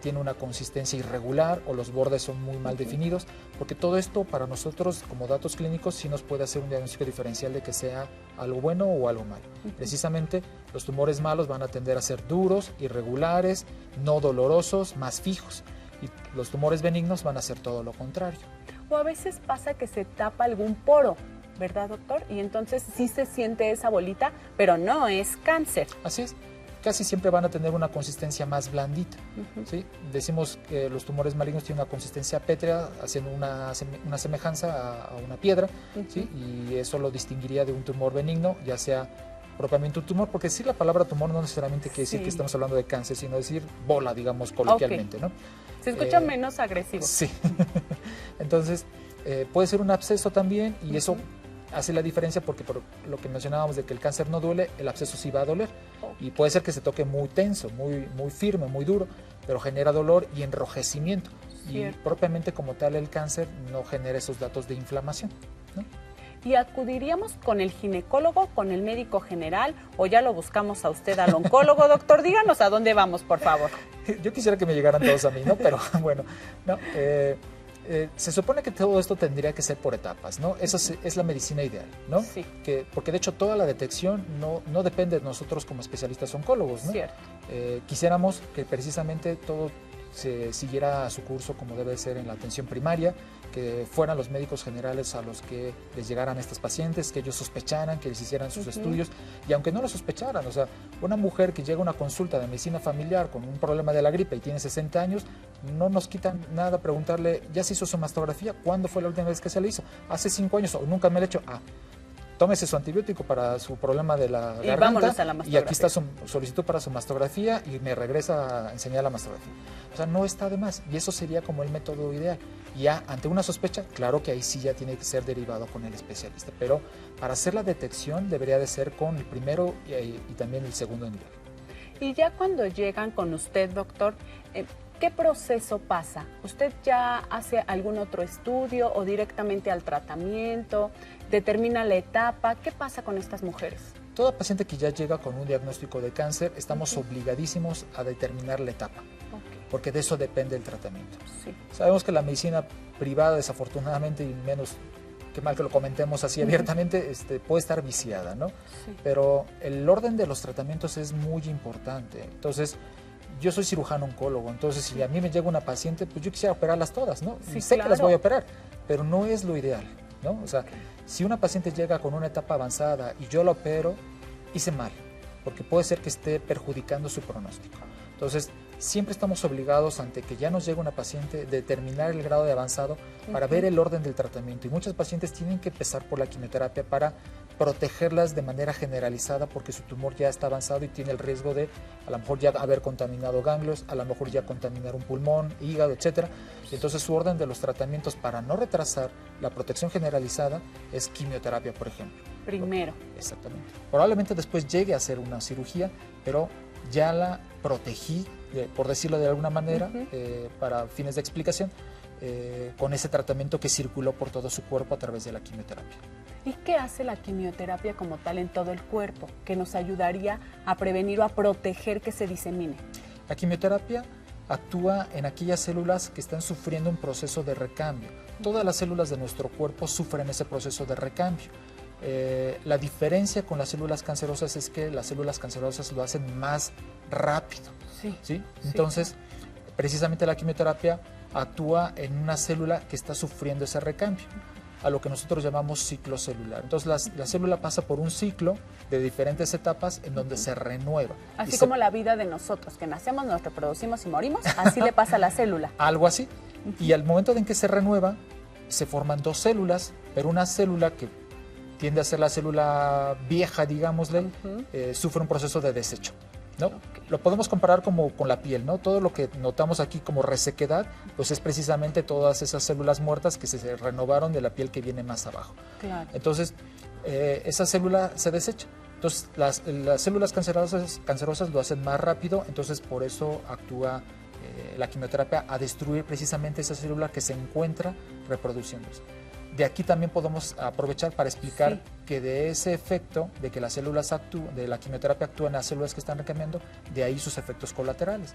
S3: tiene una consistencia irregular o los bordes son muy mal definidos, porque todo esto para nosotros como datos clínicos sí nos puede hacer un diagnóstico diferencial de que sea algo bueno o algo malo. Precisamente los tumores malos van a tender a ser duros, irregulares, no dolorosos, más fijos, y los tumores benignos van a ser todo lo contrario.
S2: O a veces pasa que se tapa algún poro, ¿verdad, doctor? Y entonces sí se siente esa bolita, pero no es cáncer.
S3: Así es. Casi siempre van a tener una consistencia más blandita. ¿Sí? Decimos que los tumores malignos tienen una consistencia pétrea, haciendo una semejanza a una piedra, ¿sí? Y eso lo distinguiría de un tumor benigno, ya sea propiamente un tumor, porque decir la palabra tumor no necesariamente quiere decir que estamos hablando de cáncer, sino decir bola, digamos, coloquialmente, ¿no?
S2: Se escucha menos agresivo.
S3: Sí. Entonces, puede ser un absceso también, y eso hace la diferencia porque por lo que mencionábamos de que el cáncer no duele, el absceso sí va a doler. Y puede ser que se toque muy tenso, muy firme, muy duro, pero genera dolor y enrojecimiento. Cierto. Y propiamente como tal el cáncer no genera esos datos de inflamación, ¿no?
S2: ¿Y acudiríamos con el ginecólogo, con el médico general, o ya lo buscamos a usted al oncólogo? Doctor, díganos a dónde vamos, por favor.
S3: Yo quisiera que me llegaran todos a mí, ¿no? Pero bueno, no. Se supone que todo esto tendría que ser por etapas, ¿no? Esa es la medicina ideal, ¿no?
S2: Sí.
S3: Porque de hecho toda la detección no depende de nosotros como especialistas oncólogos, ¿no?
S2: Cierto.
S3: Quisiéramos que precisamente todo se siguiera su curso como debe ser en la atención primaria, que fueran los médicos generales a los que les llegaran estas pacientes, que ellos sospecharan, que les hicieran sus estudios, y aunque no lo sospecharan, o sea, una mujer que llega a una consulta de medicina familiar con un problema de la gripe y tiene 60 años, no nos quitan nada preguntarle, ¿ya se hizo su mastografía? ¿Cuándo fue la última vez que se le hizo? ¿Hace 5 años o nunca me lo he hecho? Tómese su antibiótico para su problema de la garganta y aquí está su solicitud para su mastografía y me regresa a enseñar la mastografía. O sea, no está de más y eso sería como el método ideal. Y ya ante una sospecha, claro que ahí sí ya tiene que ser derivado con el especialista, pero para hacer la detección debería de ser con el primero y también el segundo nivel.
S2: Y ya cuando llegan con usted, doctor, ¿qué proceso pasa? ¿Usted ya hace algún otro estudio o directamente al tratamiento? ¿Determina la etapa? ¿Qué pasa con estas mujeres?
S3: Toda paciente que ya llega con un diagnóstico de cáncer, estamos obligadísimos a determinar la etapa, porque de eso depende el tratamiento.
S2: Sí.
S3: Sabemos que la medicina privada, desafortunadamente, y menos que mal que lo comentemos así abiertamente, puede estar viciada, ¿no?
S2: Sí.
S3: Pero el orden de los tratamientos es muy importante. Entonces, yo soy cirujano oncólogo, entonces si a mí me llega una paciente, pues yo quisiera operarlas todas, ¿no?
S2: Sí,
S3: sé que las voy a operar, pero no es lo ideal, ¿no? O sea, si una paciente llega con una etapa avanzada y yo la opero, hice mal, porque puede ser que esté perjudicando su pronóstico. Entonces, siempre estamos obligados, ante que ya nos llega una paciente, determinar el grado de avanzado para ver el orden del tratamiento. Y muchas pacientes tienen que empezar por la quimioterapia para protegerlas de manera generalizada porque su tumor ya está avanzado y tiene el riesgo de a lo mejor ya haber contaminado ganglios, a lo mejor ya contaminar un pulmón, hígado, etcétera. Entonces su orden de los tratamientos para no retrasar la protección generalizada es quimioterapia, por ejemplo.
S2: Primero.
S3: Exactamente. Probablemente después llegue a hacer una cirugía, pero ya la protegí, por decirlo de alguna manera, para fines de explicación, con ese tratamiento que circuló por todo su cuerpo a través de la quimioterapia.
S2: ¿Y qué hace la quimioterapia como tal en todo el cuerpo que nos ayudaría a prevenir o a proteger que se disemine?
S3: La quimioterapia actúa en aquellas células que están sufriendo un proceso de recambio. Todas las células de nuestro cuerpo sufren ese proceso de recambio. La diferencia con las células cancerosas es que las células cancerosas lo hacen más rápido. ¿Sí? Entonces, precisamente la quimioterapia actúa en una célula que está sufriendo ese recambio, a lo que nosotros llamamos ciclo celular. Entonces la célula pasa por un ciclo de diferentes etapas en donde se renueva.
S2: Así como la vida de nosotros, que nacemos, nos reproducimos y morimos, así le pasa a la célula.
S3: Algo así. Y al momento en que se renueva, se forman dos células, pero una célula que tiende a ser la célula vieja, digámosle, sufre un proceso de desecho, ¿no? Lo podemos comparar como con la piel, ¿no? Todo lo que notamos aquí como resequedad, pues es precisamente todas esas células muertas que se renovaron de la piel que viene más abajo.
S2: Claro.
S3: Entonces, esa célula se desecha. Entonces, las células cancerosas lo hacen más rápido, entonces por eso actúa la quimioterapia a destruir precisamente esa célula que se encuentra reproduciéndose. De aquí también podemos aprovechar para explicar que de ese efecto de que las células de la quimioterapia actúan en las células que están recambiando, de ahí sus efectos colaterales.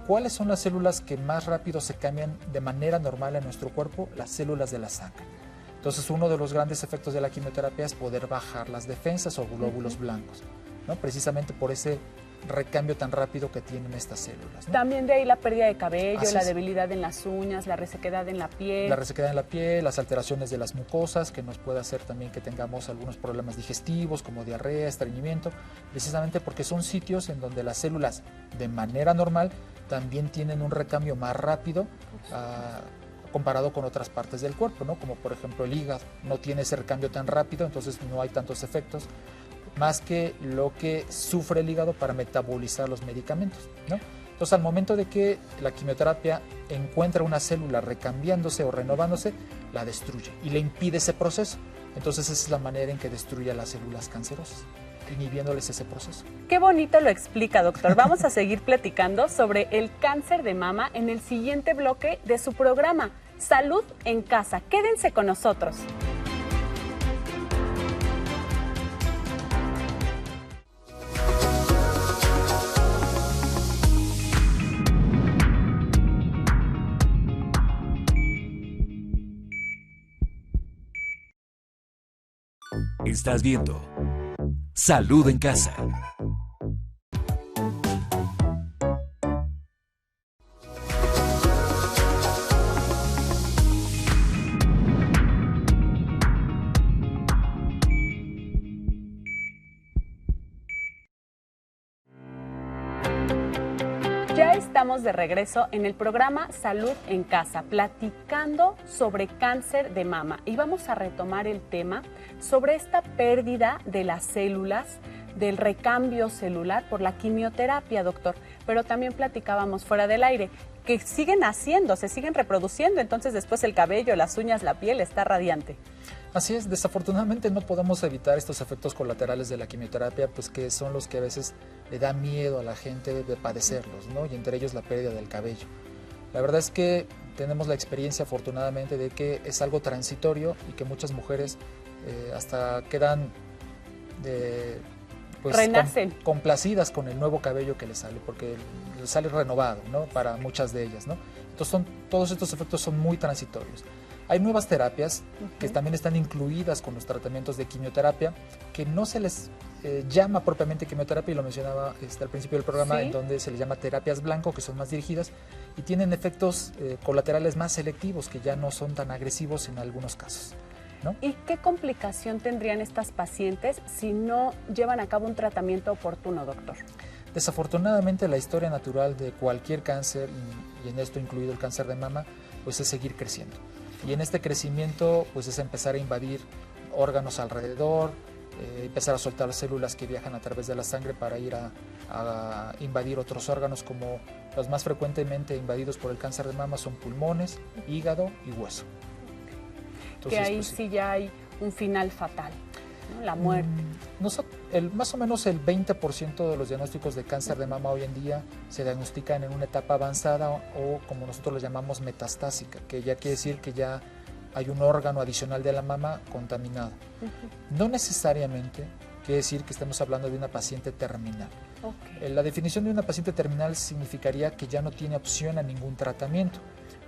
S3: ¿Cuáles son las células que más rápido se cambian de manera normal en nuestro cuerpo? Las células de la sangre. Entonces, uno de los grandes efectos de la quimioterapia es poder bajar las defensas o glóbulos blancos, ¿no? Precisamente por ese recambio tan rápido que tienen estas células, ¿no?
S2: También de ahí la pérdida de cabello,
S3: Así
S2: la
S3: es.
S2: debilidad en las uñas, la resequedad en la piel.
S3: La resequedad en la piel, las alteraciones de las mucosas, que nos puede hacer también que tengamos algunos problemas digestivos como diarrea, estreñimiento, precisamente porque son sitios en donde las células de manera normal también tienen un recambio más rápido comparado con otras partes del cuerpo, ¿no? Como por ejemplo el hígado, no tiene ese recambio tan rápido, entonces no hay tantos efectos, más que lo que sufre el hígado para metabolizar los medicamentos, ¿no? Entonces, al momento de que la quimioterapia encuentra una célula recambiándose o renovándose, la destruye y le impide ese proceso. Entonces, esa es la manera en que destruye a las células cancerosas, inhibiéndoles ese proceso.
S2: Qué bonito lo explica, doctor. Vamos a seguir platicando sobre el cáncer de mama en el siguiente bloque de su programa, Salud en Casa. Quédense con nosotros.
S4: Estás viendo Salud en Casa.
S2: Ya estamos de regreso en el programa Salud en Casa, platicando sobre cáncer de mama. Y vamos a retomar el tema sobre esta pérdida de las células, del recambio celular por la quimioterapia, doctor. Pero también platicábamos fuera del aire que siguen haciendo, se siguen reproduciendo, entonces después el cabello, las uñas, la piel está radiante.
S3: Así es, desafortunadamente no podemos evitar estos efectos colaterales de la quimioterapia, pues que son los que a veces le da miedo a la gente de padecerlos, ¿no? Y entre ellos la pérdida del cabello. La verdad es que tenemos la experiencia, afortunadamente, de que es algo transitorio y que muchas mujeres hasta quedan
S2: renacen.
S3: Complacidas con el nuevo cabello que les sale, porque les sale renovado, ¿no? Para muchas de ellas, ¿no? Entonces todos estos efectos son muy transitorios. Hay nuevas terapias que también están incluidas con los tratamientos de quimioterapia, que no se les llama propiamente quimioterapia, y lo mencionaba al principio del programa, en donde se les llama terapias blanco, que son más dirigidas y tienen efectos colaterales más selectivos, que ya no son tan agresivos en algunos casos, ¿no?
S2: ¿Y qué complicación tendrían estas pacientes si no llevan a cabo un tratamiento oportuno, doctor?
S3: Desafortunadamente, la historia natural de cualquier cáncer, y en esto incluido el cáncer de mama, pues es seguir creciendo. Y en este crecimiento, pues es empezar a invadir órganos alrededor, empezar a soltar células que viajan a través de la sangre para ir a invadir otros órganos, como los más frecuentemente invadidos por el cáncer de mama son pulmones, hígado y hueso.
S2: Entonces, que ahí pues, sí ya hay un final fatal. ¿no? La muerte.
S3: Más o menos el 20% de los diagnósticos de cáncer de mama hoy en día se diagnostican en una etapa avanzada o como nosotros lo llamamos metastásica, que ya quiere decir que ya hay un órgano adicional de la mama contaminado. No necesariamente quiere decir que estemos hablando de una paciente terminal. La definición de una paciente terminal significaría que ya no tiene opción a ningún tratamiento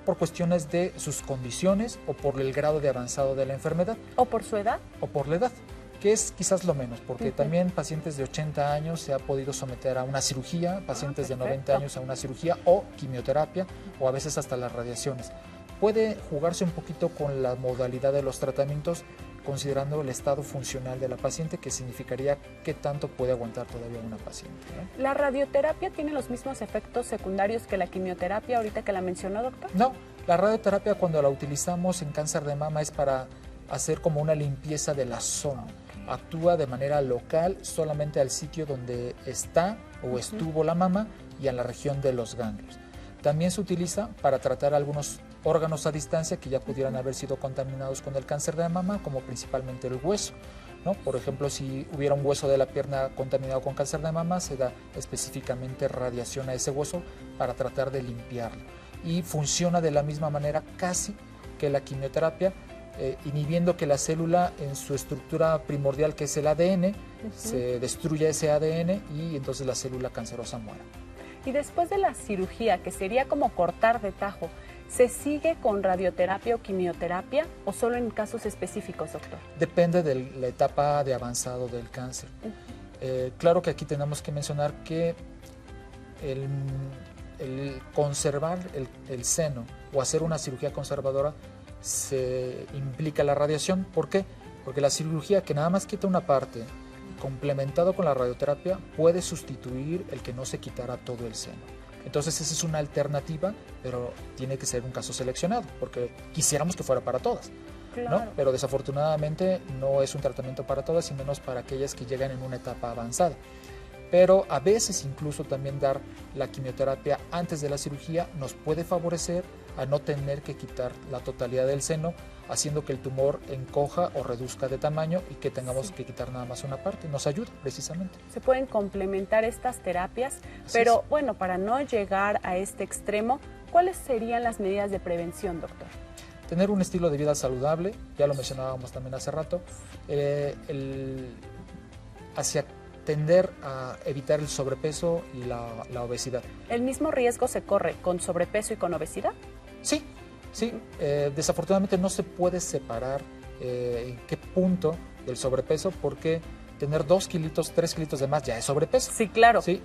S3: por cuestiones de sus condiciones o por el grado de avanzado de la enfermedad.
S2: ¿O por su edad?
S3: O por la edad, que es quizás lo menos, porque también pacientes de 80 años se ha podido someter a una cirugía, pacientes de 90 años a una cirugía o quimioterapia o a veces hasta las radiaciones. Puede jugarse un poquito con la modalidad de los tratamientos considerando el estado funcional de la paciente, que significaría qué tanto puede aguantar todavía una paciente, ¿no?
S2: ¿La radioterapia tiene los mismos efectos secundarios que la quimioterapia ahorita que la mencionó, doctor?
S3: No, la radioterapia cuando la utilizamos en cáncer de mama es para hacer como una limpieza de la zona. Actúa de manera local solamente al sitio donde está o estuvo la mama y a la región de los ganglios. También se utiliza para tratar algunos órganos a distancia que ya pudieran haber sido contaminados con el cáncer de mama, como principalmente el hueso, ¿no? Por ejemplo, si hubiera un hueso de la pierna contaminado con cáncer de mama, se da específicamente radiación a ese hueso para tratar de limpiarlo. Y funciona de la misma manera casi que la quimioterapia, inhibiendo que la célula en su estructura primordial, que es el ADN, se destruya ese ADN y entonces la célula cancerosa muera.
S2: Y después de la cirugía, que sería como cortar de tajo, ¿se sigue con radioterapia o quimioterapia o solo en casos específicos, doctor?
S3: Depende de la etapa de avanzado del cáncer. Claro que aquí tenemos que mencionar que el conservar el seno o hacer una cirugía conservadora se implica la radiación. ¿Por qué? Porque la cirugía que nada más quita una parte, complementado con la radioterapia, puede sustituir el que no se quitara todo el seno. Entonces esa es una alternativa, pero tiene que ser un caso seleccionado, porque quisiéramos que fuera para todas, ¿no? Pero desafortunadamente no es un tratamiento para todas y menos para aquellas que llegan en una etapa avanzada. Pero a veces incluso también dar la quimioterapia antes de la cirugía nos puede favorecer a no tener que quitar la totalidad del seno, haciendo que el tumor encoja o reduzca de tamaño y que tengamos que quitar nada más una parte. Nos ayuda precisamente.
S2: Se pueden complementar estas terapias, pero bueno, para no llegar a este extremo, ¿cuáles serían las medidas de prevención, doctor?
S3: Tener un estilo de vida saludable, ya lo mencionábamos también hace rato, hacia tender a evitar el sobrepeso y la obesidad.
S2: ¿El mismo riesgo se corre con sobrepeso y con obesidad?
S3: Sí, sí. Desafortunadamente no se puede separar en qué punto del sobrepeso, porque tener 2 kilitos, 3 kilitos de más ya es sobrepeso.
S2: Sí, claro.
S3: Sí.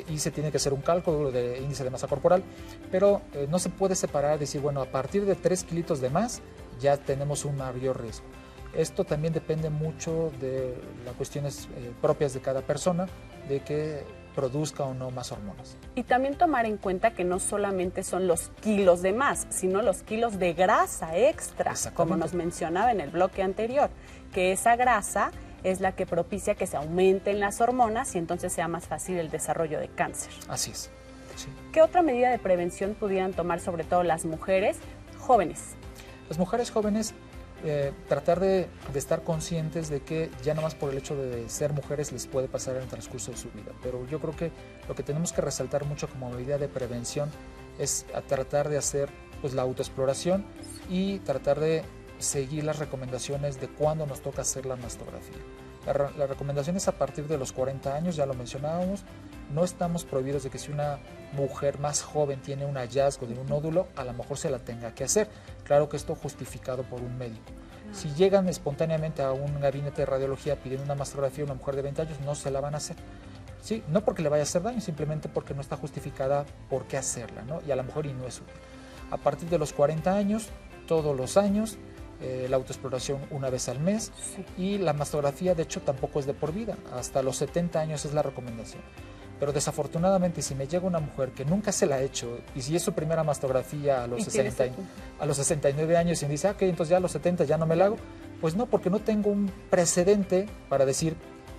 S3: Y se tiene que hacer un cálculo de índice de masa corporal, pero no se puede separar, decir, bueno, a partir de 3 kilitos de más ya tenemos un mayor riesgo. Esto también depende mucho de las cuestiones propias de cada persona, de que produzca o no más hormonas.
S2: Y también tomar en cuenta que no solamente son los kilos de más, sino los kilos de grasa extra, como nos mencionaba en el bloque anterior, que esa grasa es la que propicia que se aumenten las hormonas y entonces sea más fácil el desarrollo de cáncer.
S3: Así es. Sí.
S2: ¿Qué otra medida de prevención pudieran tomar sobre todo las mujeres jóvenes?
S3: Las mujeres jóvenes, tratar de estar conscientes de que ya no más por el hecho de ser mujeres les puede pasar en el transcurso de su vida, pero yo creo que lo que tenemos que resaltar mucho como medida de prevención es a tratar de hacer pues la autoexploración y tratar de seguir las recomendaciones de cuándo nos toca hacer la mastografía. La recomendación es a partir de los 40 años, ya lo mencionábamos. No estamos prohibidos de que si una mujer más joven tiene un hallazgo de un nódulo, a lo mejor se la tenga que hacer. Claro que esto justificado por un médico. Si llegan espontáneamente a un gabinete de radiología pidiendo una mastografía a una mujer de 20 años, no se la van a hacer. Sí, no porque le vaya a hacer daño, simplemente porque no está justificada por qué hacerla, ¿no? Y a lo mejor y no es útil. A partir de los 40 años, todos los años, la autoexploración una vez al mes, y la mastografía de hecho tampoco es de por vida, hasta los 70 años es la recomendación. Pero desafortunadamente si me llega una mujer que nunca se la ha hecho y si es su primera mastografía a los 69 años y me dice, ok, entonces ya a los 70 ya no me la hago, pues no, porque no tengo un precedente para decir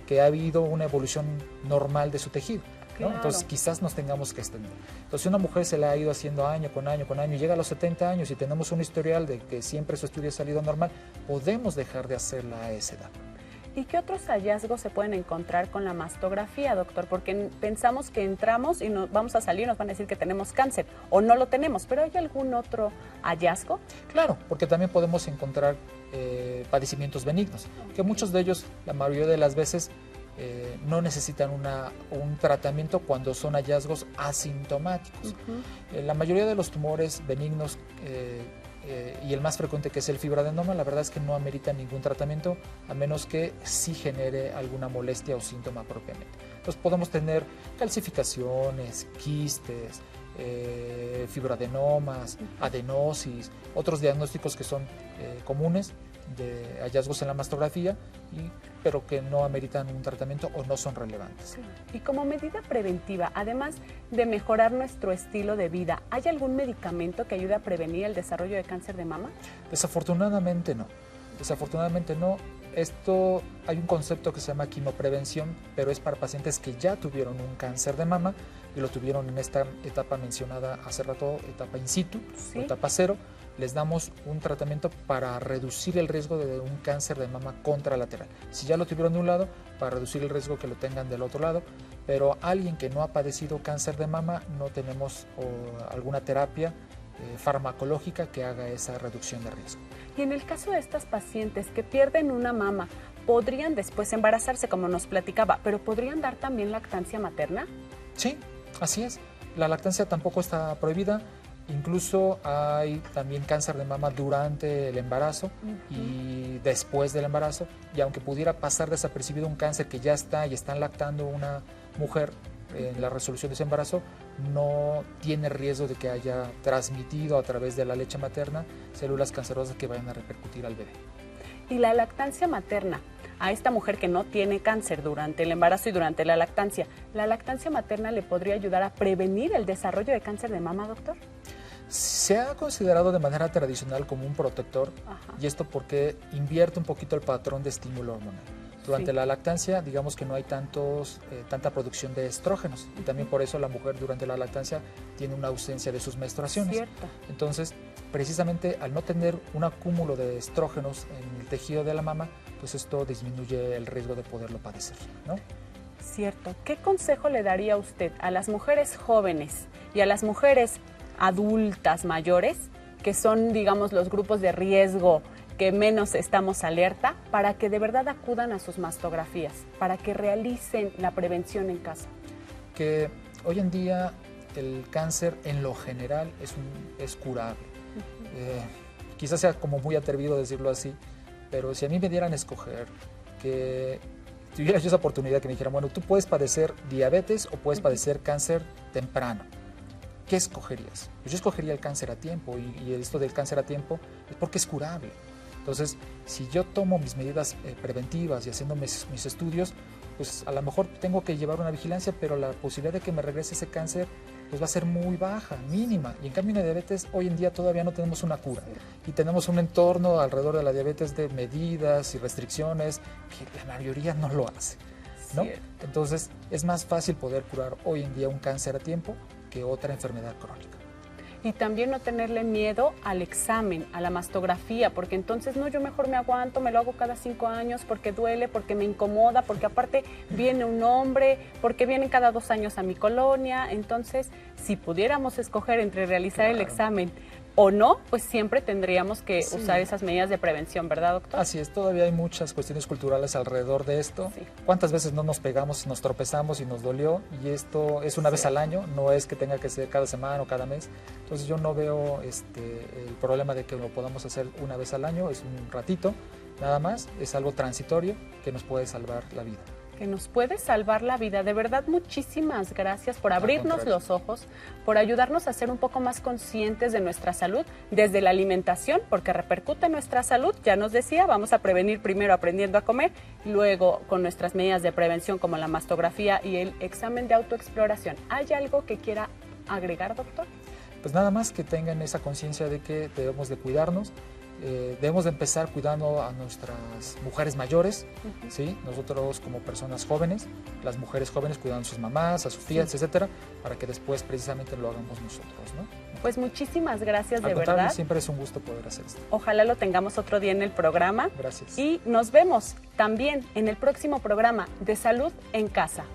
S3: que ha habido una evolución normal de su tejido, ¿no? Claro. Entonces quizás nos tengamos que extender. Entonces una mujer se la ha ido haciendo año con año con año y llega a los 70 años y tenemos un historial de que siempre su estudio ha salido normal, podemos dejar de hacerla a esa edad.
S2: ¿Y qué otros hallazgos se pueden encontrar con la mastografía, doctor? Porque pensamos que entramos y nos vamos a salir, nos van a decir que tenemos cáncer o no lo tenemos, pero ¿hay algún otro hallazgo?
S3: Claro, porque también podemos encontrar padecimientos benignos, que muchos de ellos, la mayoría de las veces, no necesitan un tratamiento cuando son hallazgos asintomáticos. La mayoría de los tumores benignos y el más frecuente, que es el fibroadenoma, la verdad es que no amerita ningún tratamiento a menos que sí genere alguna molestia o síntoma propiamente. Entonces podemos tener calcificaciones, quistes, fibroadenomas, adenosis, otros diagnósticos que son comunes de hallazgos en la mastografía, pero que no ameritan un tratamiento o no son relevantes.
S2: Y como medida preventiva, además de mejorar nuestro estilo de vida, ¿hay algún medicamento que ayude a prevenir el desarrollo de cáncer de mama?
S3: Desafortunadamente no. Desafortunadamente no. Hay un concepto que se llama quimioprevención, pero es para pacientes que ya tuvieron un cáncer de mama y lo tuvieron en esta etapa mencionada hace rato, etapa in situ,
S2: ¿sí?
S3: O etapa 0. Les damos un tratamiento para reducir el riesgo de un cáncer de mama contralateral. Si ya lo tuvieron de un lado, para reducir el riesgo que lo tengan del otro lado, pero alguien que no ha padecido cáncer de mama, no tenemos alguna terapia farmacológica que haga esa reducción de riesgo.
S2: Y en el caso de estas pacientes que pierden una mama, ¿podrían después embarazarse, como nos platicaba, pero podrían dar también lactancia materna?
S3: Sí, así es. La lactancia tampoco está prohibida. Incluso hay también cáncer de mama durante el embarazo y después del embarazo. Y aunque pudiera pasar desapercibido un cáncer que ya está y están lactando una mujer en la resolución de ese embarazo, no tiene riesgo de que haya transmitido a través de la leche materna células cancerosas que vayan a repercutir al bebé.
S2: Y la lactancia materna, a esta mujer que no tiene cáncer durante el embarazo y durante la lactancia materna le podría ayudar a prevenir el desarrollo de cáncer de mama, doctor?
S3: Se ha considerado de manera tradicional como un protector.
S2: Ajá.
S3: Y esto porque invierte un poquito el patrón de estímulo hormonal. Durante la lactancia, digamos que no hay tanta producción de estrógenos, y también por eso la mujer durante la lactancia tiene una ausencia de sus menstruaciones.
S2: Cierto.
S3: Entonces, precisamente al no tener un acúmulo de estrógenos en el tejido de la mama, pues esto disminuye el riesgo de poderlo padecer, ¿no?
S2: Cierto. ¿Qué consejo le daría usted a las mujeres jóvenes y a las mujeres adultas mayores, que son, digamos, los grupos de riesgo que menos estamos alerta, para que de verdad acudan a sus mastografías, para que realicen la prevención en casa?
S3: Que hoy en día el cáncer en lo general es curable. Quizás sea como muy atrevido decirlo así, pero si a mí me dieran a escoger, que tuviera yo esa oportunidad, que me dijeran, bueno, tú puedes padecer diabetes o puedes padecer cáncer temprano, ¿qué escogerías? Pues yo escogería el cáncer a tiempo, y esto del cáncer a tiempo es porque es curable. Entonces, si yo tomo mis medidas preventivas y haciendo mis estudios, pues a lo mejor tengo que llevar una vigilancia, pero la posibilidad de que me regrese ese cáncer pues va a ser muy baja, mínima. Y en cambio en la diabetes hoy en día todavía no tenemos una cura. Y tenemos un entorno alrededor de la diabetes de medidas y restricciones que la mayoría no lo hace, ¿no? Entonces, es más fácil poder curar hoy en día un cáncer a tiempo que otra enfermedad crónica.
S2: Y también no tenerle miedo al examen, a la mastografía, porque entonces no, yo mejor me aguanto, me lo hago cada 5 años porque duele, porque me incomoda, porque aparte viene un hombre, porque vienen cada 2 años a mi colonia. Entonces, si pudiéramos escoger entre realizar el examen o no, pues siempre tendríamos que usar esas medidas de prevención, ¿verdad, doctor?
S3: Así es, todavía hay muchas cuestiones culturales alrededor de esto. Sí. ¿Cuántas veces no nos pegamos, nos tropezamos y nos dolió? Y esto es una vez al año, no es que tenga que ser cada semana o cada mes. Entonces yo no veo el problema de que lo podamos hacer una vez al año, es un ratito, nada más, es algo transitorio que nos puede salvar la vida.
S2: Que nos puede salvar la vida. De verdad, muchísimas gracias por abrirnos los ojos, por ayudarnos a ser un poco más conscientes de nuestra salud, desde la alimentación, porque repercute en nuestra salud. Ya nos decía, vamos a prevenir primero aprendiendo a comer, luego con nuestras medidas de prevención como la mastografía y el examen de autoexploración. ¿Hay algo que quiera agregar, doctor?
S3: Pues nada más que tengan esa conciencia de que debemos de cuidarnos. debemos de empezar cuidando a nuestras mujeres mayores, ¿sí? Nosotros como personas jóvenes, las mujeres jóvenes cuidando a sus mamás, a sus tías, etcétera, para que después precisamente lo hagamos nosotros, ¿no?
S2: Pues muchísimas gracias, de
S3: Al contrario,
S2: verdad.
S3: siempre es un gusto poder hacer esto.
S2: Ojalá lo tengamos otro día en el programa.
S3: Gracias.
S2: Y nos vemos también en el próximo programa de Salud en Casa.